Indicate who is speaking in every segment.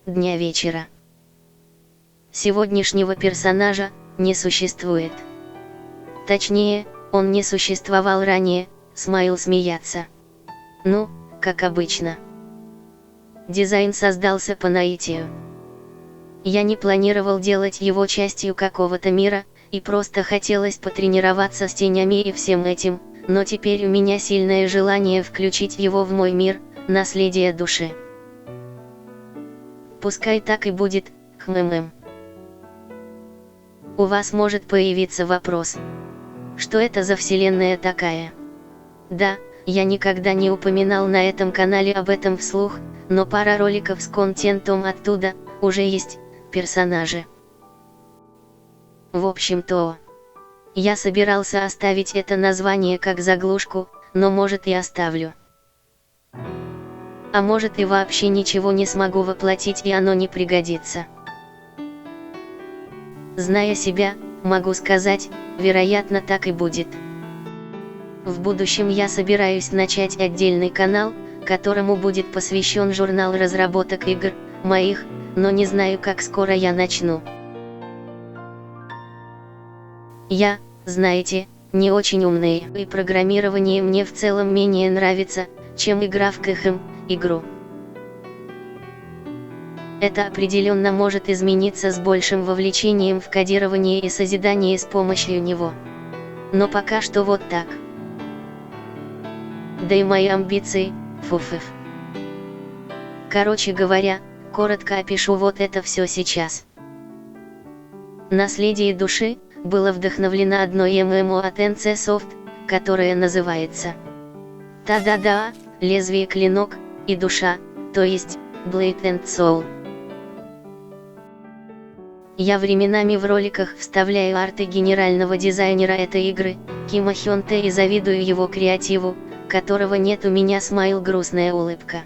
Speaker 1: дня вечера. Сегодняшнего персонажа не существует. Точнее, он не существовал ранее, смайл смеяться. Ну, как обычно. Дизайн создался по наитию. Я не планировал делать его частью какого-то мира, и просто хотелось потренироваться с тенями и всем этим, но теперь у меня сильное желание включить его в мой мир, наследие души. Пускай так и будет, хмм. У вас может появиться вопрос. Что это за вселенная такая? Да, я никогда не упоминал на этом канале об этом вслух, но пара роликов с контентом оттуда, уже есть, персонажи. В общем-то, я собирался оставить это название как заглушку, но может и оставлю. А может и вообще ничего не смогу воплотить и оно не пригодится. Зная себя, могу сказать, вероятно так и будет. В будущем я собираюсь начать отдельный канал, которому будет посвящен журнал разработок игр, моих, но не знаю, как скоро я начну. Я, знаете, не очень умный, и программирование мне в целом менее нравится, чем игра в игру. Это определенно может измениться с большим вовлечением в кодирование и созидание с помощью него. Но пока что вот так. Да и мои амбиции, фуфыф. Короче говоря, коротко опишу вот это все сейчас. Наследие души было вдохновлено одной ММО от NC Soft, которая называется Та-да-да, лезвие клинок, и душа, то есть Blade and Soul. Я временами в роликах вставляю арты генерального дизайнера этой игры, Кима Хёнте, и завидую его креативу, которого нет у меня, смайл грустная улыбка.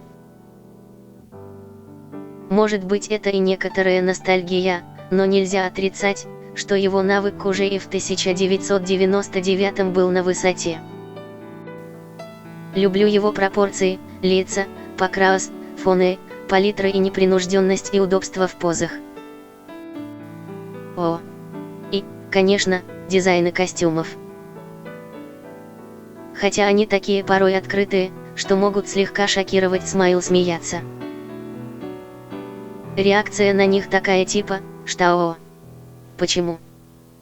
Speaker 1: Может быть, это и некоторая ностальгия, но нельзя отрицать, что его навык уже и в 1999 был на высоте. Люблю его пропорции, лица, покрас, фоны, палитра и непринужденность и удобство в позах. О! И, конечно, дизайны костюмов. Хотя они такие порой открытые, что могут слегка шокировать, смайл смеяться. Реакция на них такая типа, что о. Почему?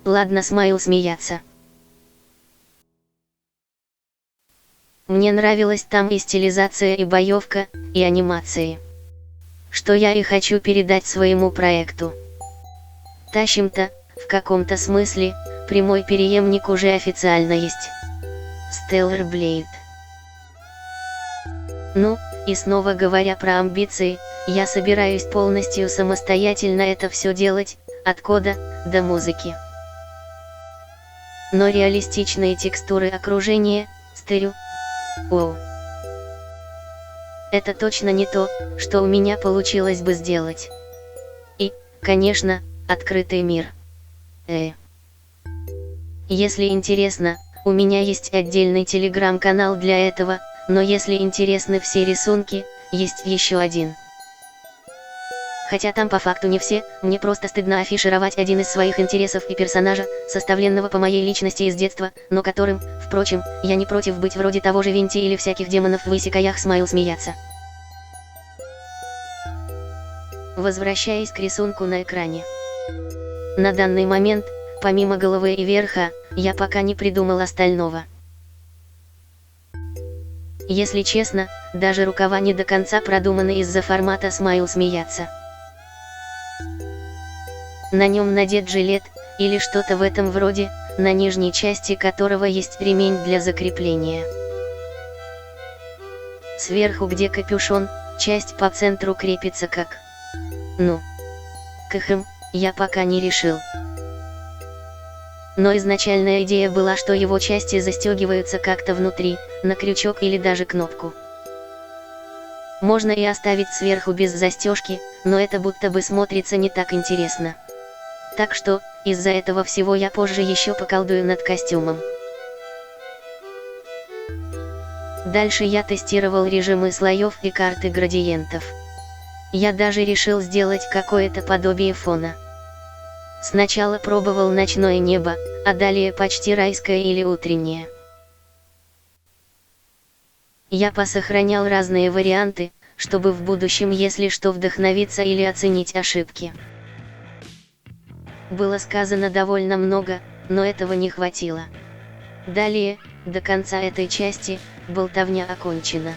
Speaker 1: Ладно, смайл смеяться. Мне нравилась там и стилизация, и боевка, и анимации. Что я и хочу передать своему проекту. Тащим-то, в каком-то смысле, прямой преемник уже официально есть. Stellar Blade. Ну, и снова говоря про амбиции, я собираюсь полностью самостоятельно это все делать, от кода до музыки. Но реалистичные текстуры окружения, стерео. Оу. Это точно не то, что у меня получилось бы сделать. И, конечно, открытый мир. Если интересно, у меня есть отдельный телеграм-канал для этого, но если интересны все рисунки, есть еще один. Хотя там по факту не все, мне просто стыдно афишировать один из своих интересов и персонажа, составленного по моей личности из детства, но которым, впрочем, я не против быть вроде того же Винти или всяких демонов в исекаях, смайл смеяться. Возвращаясь к рисунку на экране. На данный момент, помимо головы и верха, я пока не придумал остального. Если честно, даже рукава не до конца продуманы из-за формата смайл смеяться. На нем надет жилет, или что-то в этом вроде, на нижней части которого есть ремень для закрепления. Сверху, где капюшон, часть по центру крепится как... я пока не решил. Но изначальная идея была, что его части застегиваются как-то внутри, на крючок или даже кнопку. Можно и оставить сверху без застежки, но это будто бы смотрится не так интересно. Так что, из-за этого всего я позже еще поколдую над костюмом. Дальше я тестировал режимы слоев и карты градиентов. Я даже решил сделать какое-то подобие фона. Сначала пробовал ночное небо, а далее почти райское или утреннее. Я посохранял разные варианты, чтобы в будущем, если что, вдохновиться или оценить ошибки. Было сказано довольно много, но этого не хватило. Далее, до конца этой части, болтовня окончена.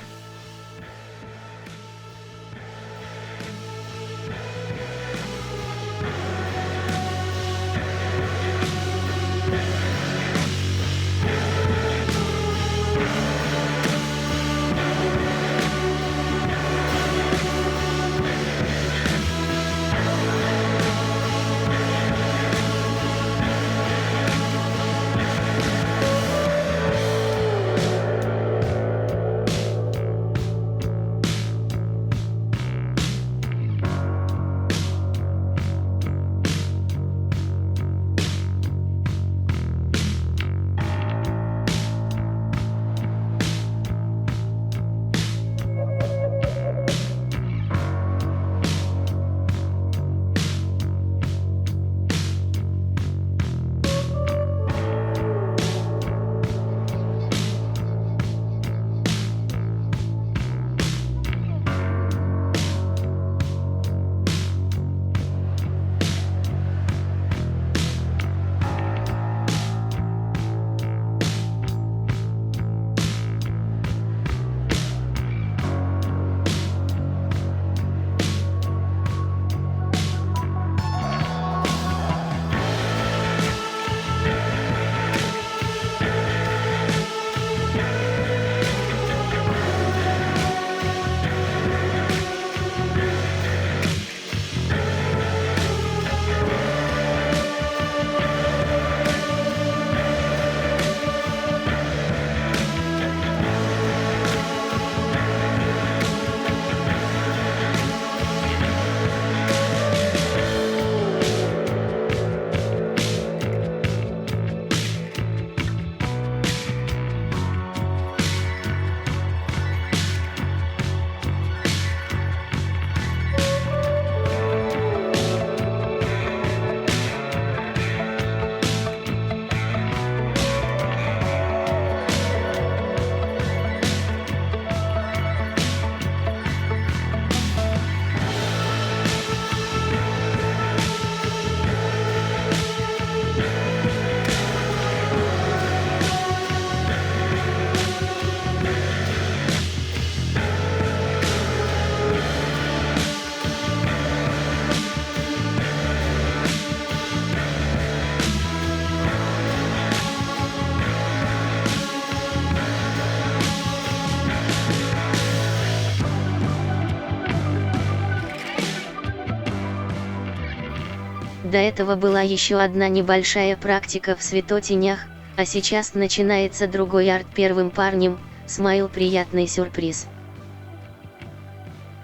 Speaker 1: До этого была еще одна небольшая практика в светотенях, а сейчас начинается другой арт первым парнем, Смайл приятный сюрприз.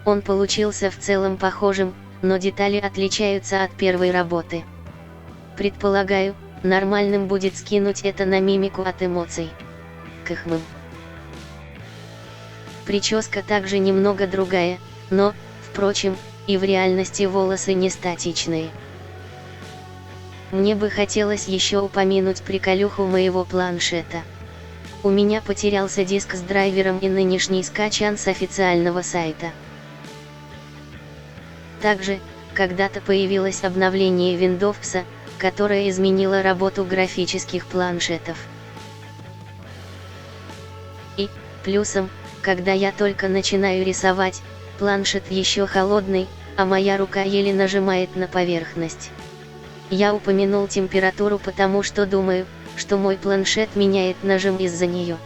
Speaker 1: Он получился в целом похожим, но детали отличаются от первой работы. Предполагаю, нормальным будет скинуть это на мимику от эмоций. Кхм. Прическа также немного другая, но, впрочем, и в реальности волосы не статичные. Мне бы хотелось еще упомянуть приколюху моего планшета. У меня потерялся диск с драйвером и нынешний скачан с официального сайта. Также, когда-то появилось обновление Windows, которое изменило работу графических планшетов. И, плюсом, когда я только начинаю рисовать, планшет еще холодный, а моя рука еле нажимает на поверхность. Я упомянул температуру, потому что думаю, что мой планшет меняет нажим из-за нее.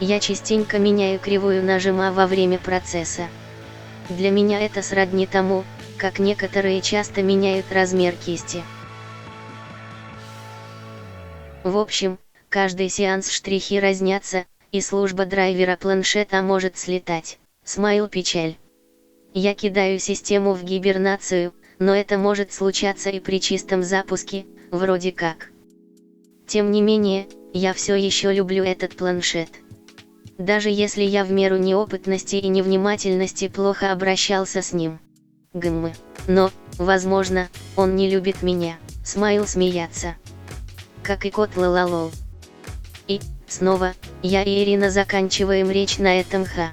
Speaker 1: Я частенько меняю кривую нажима во время процесса. Для меня это сродни тому, как некоторые часто меняют размер кисти. В общем, каждый сеанс штрихи разнятся, и служба драйвера планшета может слетать. Смайл печаль. Я кидаю систему в гибернацию, но это может случаться и при чистом запуске, вроде как. Тем не менее, я все еще люблю этот планшет. Даже если я в меру неопытности и невнимательности плохо обращался с ним. Гм. Но, возможно, он не любит меня. Смайл смеяться. Как и кот лалалол. И, снова, я и Ирина заканчиваем речь на этом ха.